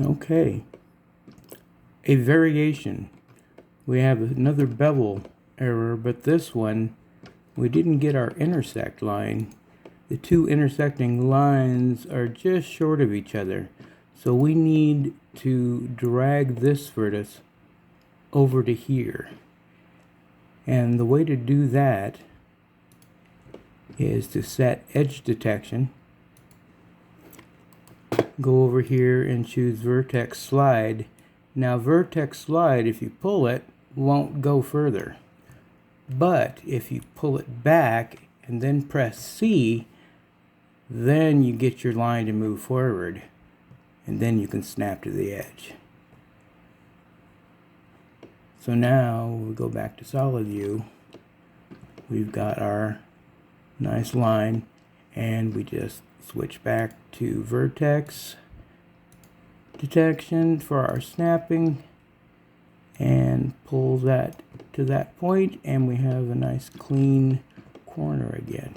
Okay, a variation. We have another bevel error, but this one we didn't get our intersect line. The two intersecting lines are just short of each other, so we need to drag this vertex over to here. And the way to do that is to set edge detection, go over here and choose Vertex Slide. Now Vertex Slide, if you pull it, won't go further. But if you pull it back and then press C, then you get your line to move forward, and then you can snap to the edge. So now we go back to solid view. We've got our nice line, and we just switch back to vertex detection for our snapping and pull that to that point, and we have a nice clean corner again.